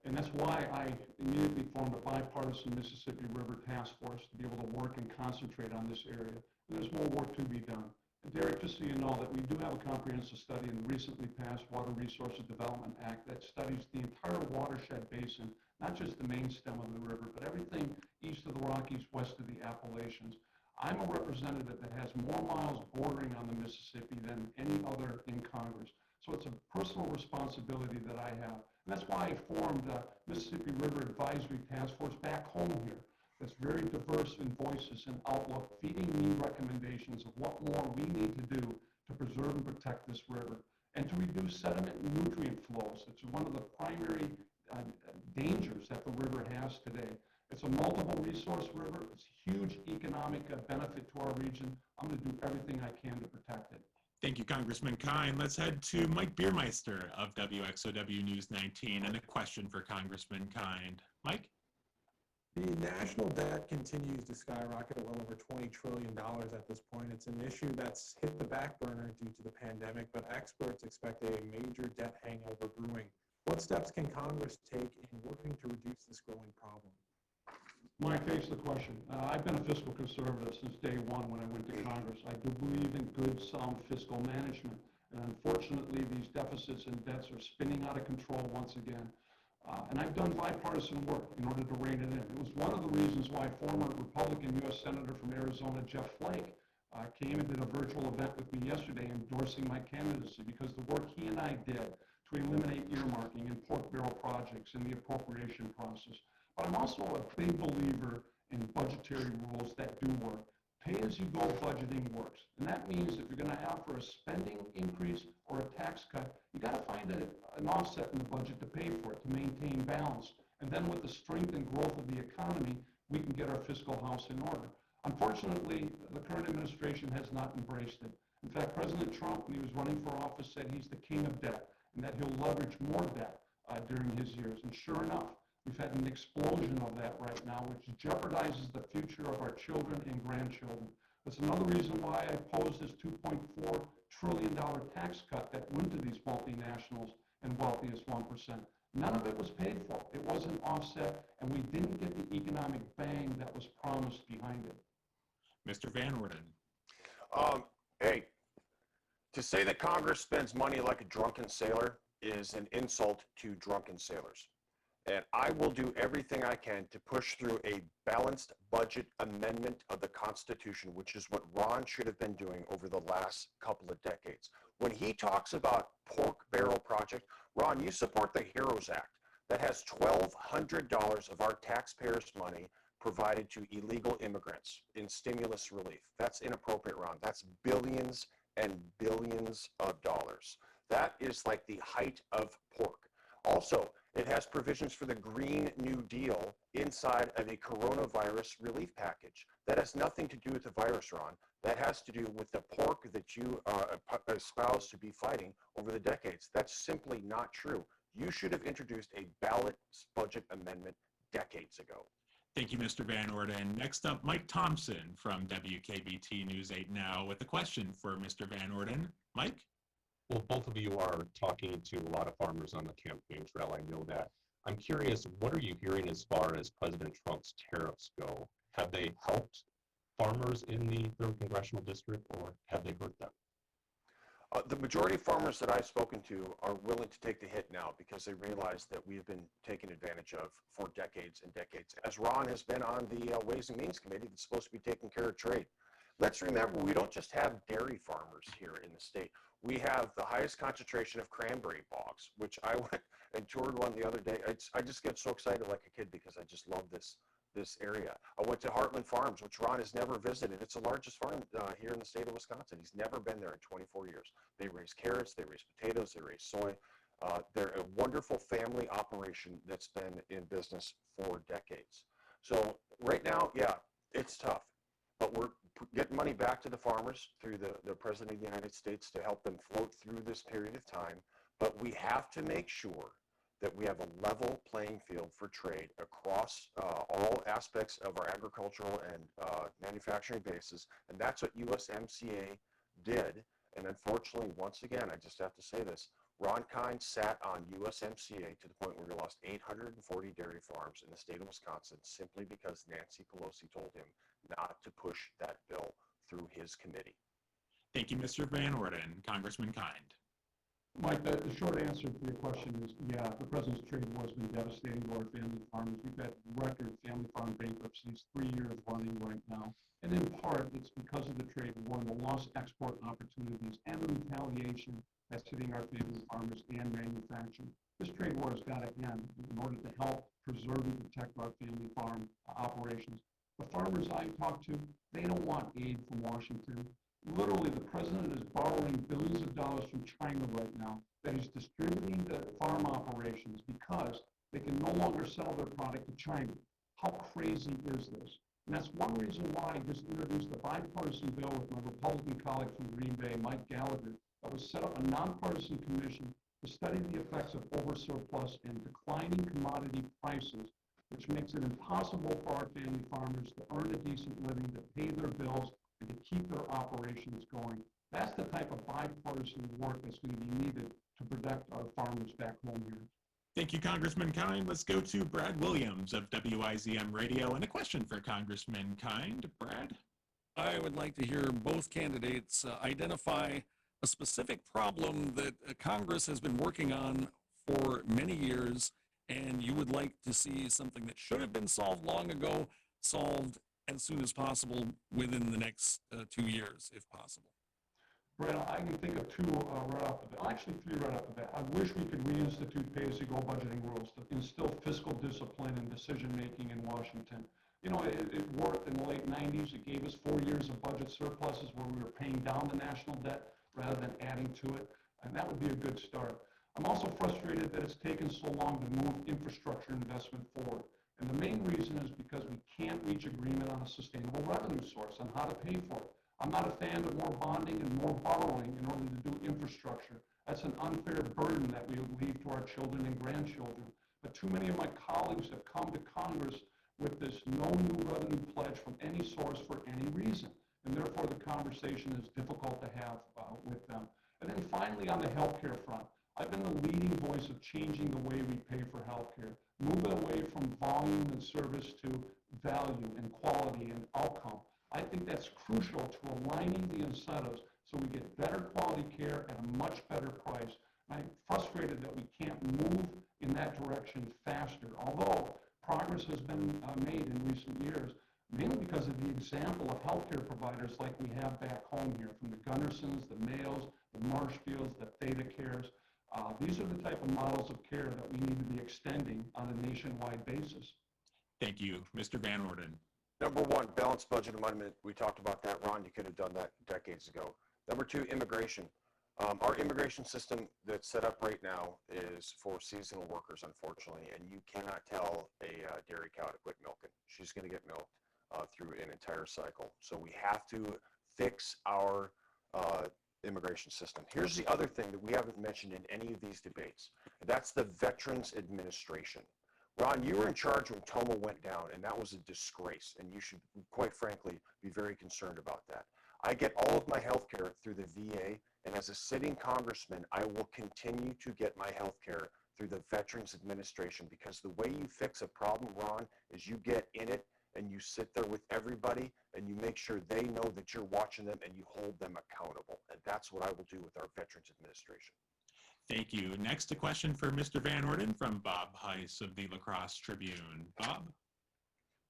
And that's why I immediately formed a bipartisan Mississippi River Task Force to be able to work and concentrate on this area. And there's more work to be done. And Derrick, just so you know that we do have a comprehensive study in the recently passed Water Resources Development Act that studies the entire watershed basin, not just the main stem of the river, but everything east of the Rockies, west of the Appalachians. I'm a representative that has more miles bordering on the Mississippi than any other in Congress. So it's a personal responsibility that I have. And that's why I formed a Mississippi River Advisory Task Force back home here. That's very diverse in voices and outlook, feeding me recommendations of what more we need to do to preserve and protect this river and to reduce sediment and nutrient flows. It's one of the primary dangers that the river has today. It's a multiple resource river. It's a huge economic benefit to our region. I'm going to do everything I can to protect it. Thank you, Congressman Kind. Let's head to Mike Biermeister of WXOW News 19 and a question for Congressman Kind. Mike? The national debt continues to skyrocket at well over $20 trillion at this point. It's an issue that's hit the back burner due to the pandemic, but experts expect a major debt hangover brewing. What steps can Congress take in working to reduce this growing problem? Mike, thanks for the question. I've been a fiscal conservative since day one when I went to Congress. I do believe in good, sound fiscal management. And unfortunately, these deficits and debts are spinning out of control once again. And I've done bipartisan work in order to rein it in. It was one of the reasons why former Republican U.S. Senator from Arizona, Jeff Flake, came and did a virtual event with me yesterday endorsing my candidacy, because the work he and I did to eliminate earmarking and pork barrel projects in the appropriation process. But I'm also a big believer in budgetary rules that do work. Pay-as-you-go budgeting works. And that means if you're going to have for a spending increase or a tax cut, you got to find an offset in the budget to pay for it, to maintain balance. And then with the strength and growth of the economy, we can get our fiscal house in order. Unfortunately, the current administration has not embraced it. In fact, President Trump, when he was running for office, said he's the king of debt and that he'll leverage more debt during his years. And sure enough, we've had an explosion of that right now, which jeopardizes the future of our children and grandchildren. That's another reason why I opposed this $2.4 trillion tax cut that went to these multinationals and wealthiest 1%. None of it was paid for. It wasn't offset, and we didn't get the economic bang that was promised behind it. Mr. Van Orden. Hey, to say that Congress spends money like a drunken sailor is an insult to drunken sailors. And I will do everything I can to push through a balanced budget amendment of the Constitution, which is what Ron should have been doing over the last couple of decades. When he talks about pork barrel project, Ron, you support the HEROES Act that has $1,200 of our taxpayers' money provided to illegal immigrants in stimulus relief. That's inappropriate, Ron. That's billions and billions of dollars. That is like the height of pork. Also, it has provisions for the Green New Deal inside of a coronavirus relief package. That has nothing to do with the virus, Ron. That has to do with the pork that you espouse to be fighting over the decades. That's simply not true. You should have introduced a balanced budget amendment decades ago. Thank you, Mr. Van Orden. Next up, Mike Thompson from WKBT News 8 Now with a question for Mr. Van Orden. Mike? Well, both of you are talking to a lot of farmers on the campaign trail. I know that. I'm curious, what are you hearing as far as President Trump's tariffs go? Have they helped farmers in the 3rd Congressional District, or have they hurt them? The majority of farmers that I've spoken to are willing to take the hit now because they realize that we've been taken advantage of for decades and decades, as Ron has been on the Ways and Means Committee that's supposed to be taking care of trade. Let's remember, we don't just have dairy farmers here in the state. We have the highest concentration of cranberry bogs, which I went and toured one the other day. I just get so excited like a kid because I just love this area. I went to Heartland Farms, which Ron has never visited. It's the largest farm here in the state of Wisconsin. He's never been there in 24 years. They raise carrots, they raise potatoes, they raise soy. They're a wonderful family operation that's been in business for decades. So right now, yeah, it's tough, but we're getting money back to the farmers through the President of the United States to help them float through this period of time. But we have to make sure that we have a level playing field for trade across all aspects of our agricultural and manufacturing bases. And that's what USMCA did. And unfortunately, once again, I just have to say this, Ron Kind sat on USMCA to the point where we lost 840 dairy farms in the state of Wisconsin simply because Nancy Pelosi told him not to push that bill through his committee. Thank you, Mr. Van Orden. Congressman Kind. Mike, the short answer to your question is, yeah, the president's trade war has been devastating to our family farmers. We've had record family farm bankruptcies 3 years running right now. And in part, it's because of the trade war and the lost export opportunities and the retaliation that's hitting our family farmers and manufacturing. This trade war has got to end in order to help preserve and protect our family farm operations. The farmers I talk to, they don't want aid from Washington. Literally, the president is borrowing billions of dollars from China right now that he's distributing to farm operations because they can no longer sell their product to China. How crazy is this? And that's one reason why I just introduced a bipartisan bill with my Republican colleague from Green Bay, Mike Gallagher, that was set up a nonpartisan commission to study the effects of oversurplus and declining commodity prices, which makes it impossible for our family farmers to earn a decent living, to pay their bills, and to keep their operations going. That's the type of bipartisan work that's going to be needed to protect our farmers back home here. Thank Thank you, Congressman Kind. Let's go to Brad Williams of WIZM Radio and a question for Congressman Kind. Brad? I would like to hear both candidates identify a specific problem that Congress has been working on for many years, and you would like to see something that should have been solved long ago, solved as soon as possible within the next 2 years, if possible. Brad, I can think of two right off the bat, actually three right off the bat. I wish we could reinstitute pay-as-you-go budgeting rules to instill fiscal discipline and decision-making in Washington. You know, it worked in the late 90s. It gave us 4 years of budget surpluses where we were paying down the national debt rather than adding to it, and that would be a good start. I'm also frustrated that it's taken so long to move infrastructure investment forward. And the main reason is because we can't reach agreement on a sustainable revenue source on how to pay for it. I'm not a fan of more bonding and more borrowing in order to do infrastructure. That's an unfair burden that we would leave to our children and grandchildren. But too many of my colleagues have come to Congress with this no new revenue pledge from any source for any reason. And therefore the conversation is difficult to have with them. And then finally on the healthcare front, I've been the leading voice of changing the way we pay for healthcare, moving away from volume and service to value and quality and outcome. I think that's crucial to aligning the incentives so we get better quality care at a much better price. I'm frustrated that we can't move in that direction faster, although progress has been made in recent years, mainly because of the example of healthcare providers like we have back home here, from the Gunnarsons, the Mayos, the Marshfields, the Theta Cares. These are the type of models of care that we need to be extending on a nationwide basis. Thank you. Mr. Van Orden. Number one, balanced budget amendment. We talked about that, Ron. You could have done that decades ago. Number two, immigration. Our immigration system that's set up right now is for seasonal workers, unfortunately, and you cannot tell a dairy cow to quit milking. She's going to get milked through an entire cycle. So we have to fix our immigration system. Here's the other thing that we haven't mentioned in any of these debates. That's the Veterans Administration. Ron, you were in charge when Toma went down, and that was a disgrace, and you should, quite frankly, be very concerned about that. I get all of my health care through the VA, and as a sitting congressman, I will continue to get my health care through the Veterans Administration, because the way you fix a problem, Ron, is you get in it and you sit there with everybody and you make sure they know that you're watching them and you hold them accountable. And that's what I will do with our Veterans Administration. Thank you. Next, a question for Mr. Van Orden from Bob Heiss of the La Crosse Tribune. Bob?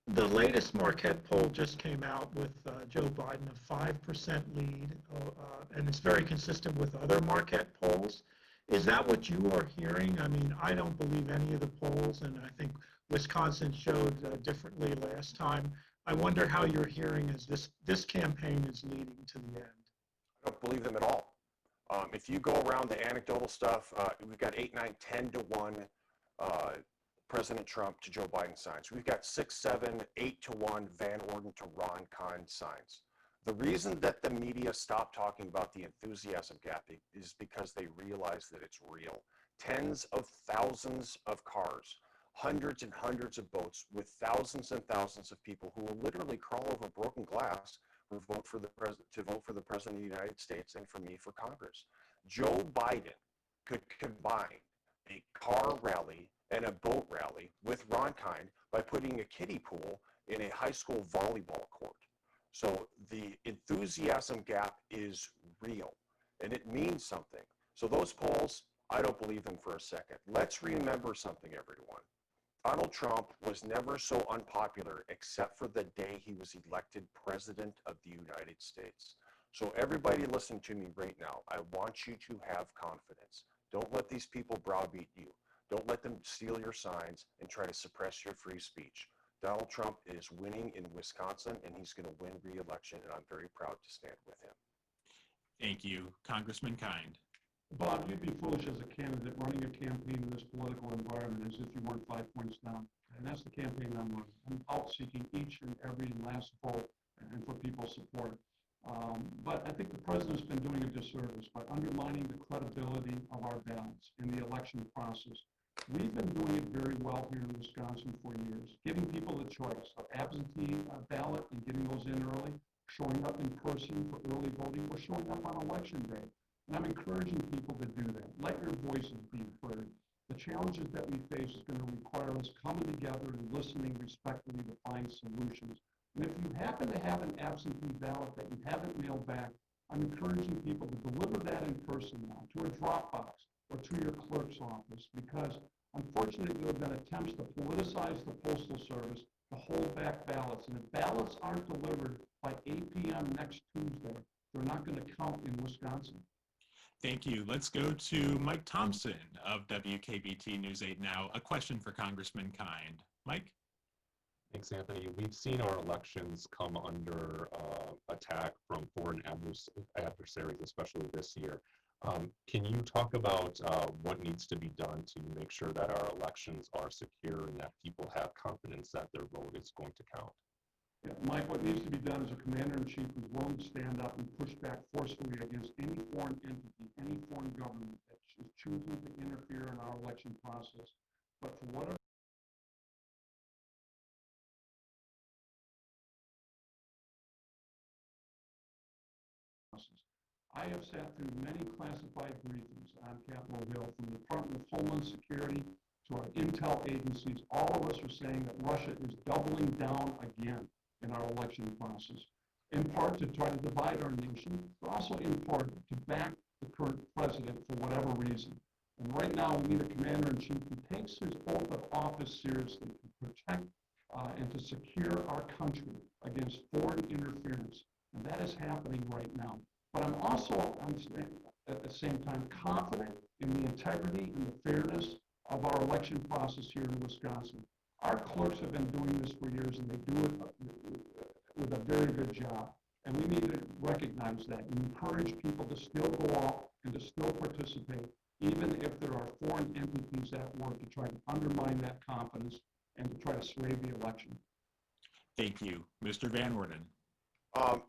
The latest Marquette poll just came out with Joe Biden a 5% lead, and it's very consistent with other Marquette polls. Is that what you are hearing? I mean, I don't believe any of the polls, and I think Wisconsin showed differently last time. I wonder how you're hearing as this campaign is leading to the end. I don't believe them at all. If you go around the anecdotal stuff, we've got 8, 9, 10 to 1 President Trump to Joe Biden signs. We've got 6, 7, 8 to 1 Van Orden to Ron Kind signs. The reason that the media stopped talking about the enthusiasm gap is because they realize that it's real. Tens of thousands of cars, hundreds and hundreds of boats with thousands and thousands of people who will literally crawl over broken glass to vote for the President of the United States and for me for Congress. Joe Biden could combine a car rally and a boat rally with Ron Kind by putting a kiddie pool in a high school volleyball court. So the enthusiasm gap is real, and it means something. So those polls, I don't believe them for a second. Let's remember something, everyone. Donald Trump was never so unpopular except for the day he was elected President of the United States. So everybody listen to me right now. I want you to have confidence. Don't let these people browbeat you. Don't let them steal your signs and try to suppress your free speech. Donald Trump is winning in Wisconsin, and he's going to win re-election, and I'm very proud to stand with him. Thank you. Congressman Kind. Bob, you'd be foolish as a candidate running a campaign in this political environment as if you weren't 5 points down. And that's the campaign I'm running. I'm out seeking each and every last vote and for people's support. But I think the president's been doing a disservice by undermining the credibility of our ballots in the election process. We've been doing it very well here in Wisconsin for years, giving people the choice of absentee ballot and getting those in early, showing up in person for early voting, or showing up on election day. And I'm encouraging people to do that. Let your voices be heard. The challenges that we face is going to require us coming together and listening respectfully to find solutions. And if you happen to have an absentee ballot that you haven't mailed back, I'm encouraging people to deliver that in person now to a Dropbox or to your clerk's office, because unfortunately there have been attempts to politicize the Postal Service to hold back ballots. And if ballots aren't delivered by 8 p.m. next Tuesday, they're not going to count in Wisconsin. Thank you. Let's go to Mike Thompson of WKBT News 8 Now. A question for Congressman Kind. Mike? Thanks, Anthony. We've seen our elections come under attack from foreign adversaries, especially this year. Can you talk about what needs to be done to make sure that our elections are secure and that people have confidence that their vote is going to count? Yeah, Mike, what needs to be done is a commander-in-chief who's willing to stand up and push back forcefully against any foreign entity, any foreign government that is choosing to interfere in our election process. But for whatever I have sat through many classified briefings on Capitol Hill, from the Department of Homeland Security to our intel agencies. All of us are saying that Russia is doubling down again in our election process, in part to try to divide our nation, but also in part to back the current president for whatever reason. And right now, we need a commander-in-chief who takes his oath of office seriously to protect and to secure our country against foreign interference. And that is happening right now. But I'm also, at the same time, confident in the integrity and the fairness of our election process here in Wisconsin. Our clerks have been doing this for years, and they do it with a very good job. And we need to recognize that and encourage people to still go out and to still participate, even if there are foreign entities at work to try to undermine that confidence and to try to sway the election. Thank you. Mr. Van Orden.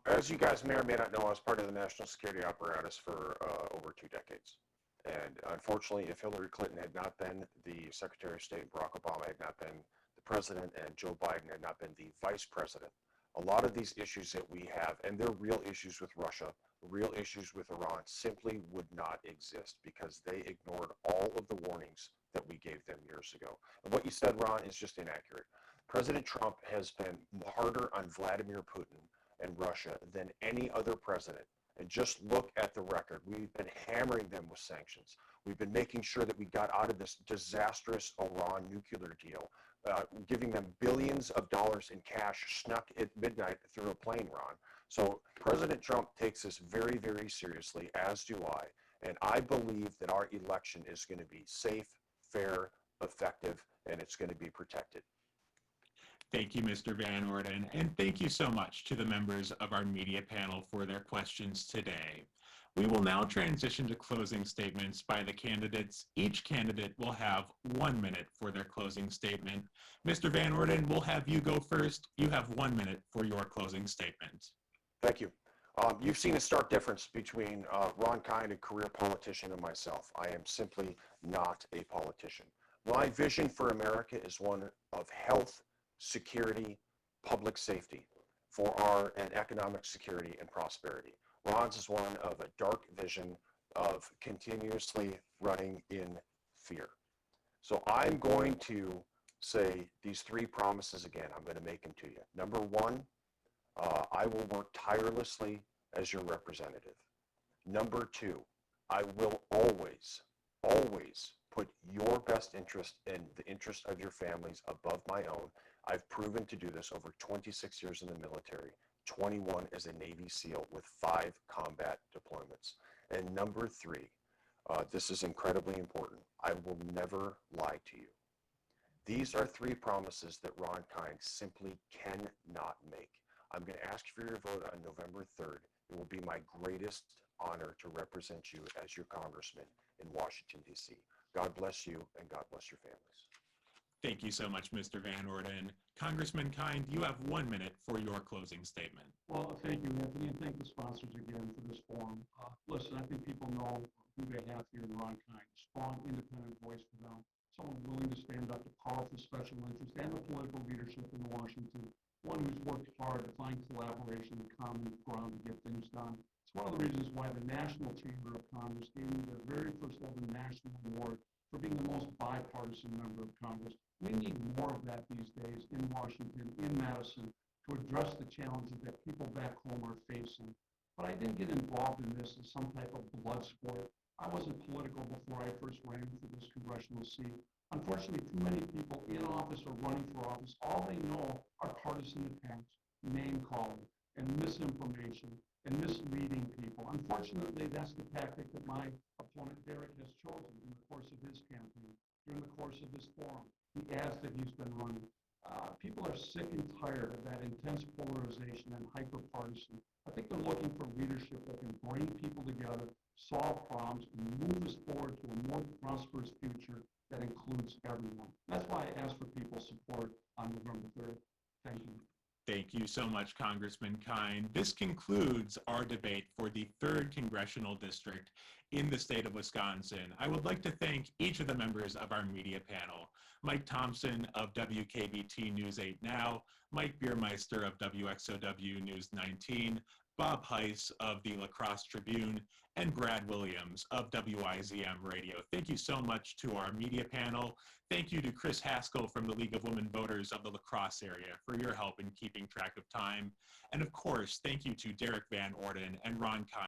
As you guys may or may not know, I was part of the national security apparatus for over 2 decades. And unfortunately, if Hillary Clinton had not been the Secretary of State, Barack Obama had not been the president, and Joe Biden had not been the vice president, a lot of these issues that we have, and they're real issues with Russia, real issues with Iran, simply would not exist because they ignored all of the warnings that we gave them years ago. And what you said, Ron, is just inaccurate. President Trump has been harder on Vladimir Putin and Russia than any other president. And just look at the record. We've been hammering them with sanctions. We've been making sure that we got out of this disastrous Iran nuclear deal, giving them billions of dollars in cash snuck at midnight through a plane, Ron. So President Trump takes this very, very seriously, as do I. And I believe that our election is going to be safe, fair, effective, and it's going to be protected. Thank you, Mr. Van Orden, and thank you so much to the members of our media panel for their questions today. We will now transition to closing statements by the candidates. Each candidate will have 1 minute for their closing statement. Mr. Van Orden, we'll have you go first. You have 1 minute for your closing statement. Thank you. You've seen a stark difference between Ron Kind, a career politician, and myself. I am simply not a politician. My vision for America is one of health, security, public safety for and economic security and prosperity. Ron's is one of a dark vision of continuously running in fear. So I'm going to say these 3 promises again. I'm going to make them to you. Number 1, I will work tirelessly as your representative. Number 2, I will always, always put your best interest and the interest of your families above my own. I've proven to do this over 26 years in the military, 21 as a Navy SEAL with 5 combat deployments. And number 3, this is incredibly important, I will never lie to you. These are 3 promises that Ron Kind simply cannot make. I'm going to ask for your vote on November 3rd. It will be my greatest honor to represent you as your congressman in Washington, D.C. God bless you, and God bless your families. Thank you so much, Mr. Van Orden. Congressman Kind, you have 1 minute for your closing statement. Well, thank you, Anthony, and thank the sponsors again for this forum. Listen, I think people know who they have here in Ron Kind. Strong, independent voice for them. Someone willing to stand up to powerful special interests and the political leadership in Washington. One who's worked hard to find collaboration and common ground to get things done. It's one of the reasons why the National Chamber of Commerce gave me their very first ever national award for being the most bipartisan member of Congress. We need more of that these days in Washington, in Madison, to address the challenges that people back home are facing. But I didn't get involved in this as some type of blood sport. I wasn't political before I first ran for this congressional seat. Unfortunately, too many people in office or running for office, all they know are partisan attacks, name calling, and misinformation, and misleading people. Unfortunately, that's the tactic that my opponent, Derrick, has chosen in the course of his campaign, during the course of this forum, the ads that he's been running. People are sick and tired of that intense polarization and hyper-partisan. I think they're looking for leadership that can bring people together, solve problems, and move us forward to a more prosperous future that includes everyone. That's why I ask for people's support on November 3rd. Thank you. Thank you so much, Congressman Kine. This concludes our debate for the 3rd Congressional District in the state of Wisconsin. I would like to thank each of the members of our media panel. Mike Thompson of WKBT News 8 Now, Mike Biermeister of WXOW News 19, Bob Heiss of the La Crosse Tribune, and Brad Williams of WIZM Radio. Thank you so much to our media panel. Thank you to Chris Haskell from the League of Women Voters of the La Crosse area for your help in keeping track of time. And of course, thank you to Derrick Van Orden and Ron Kine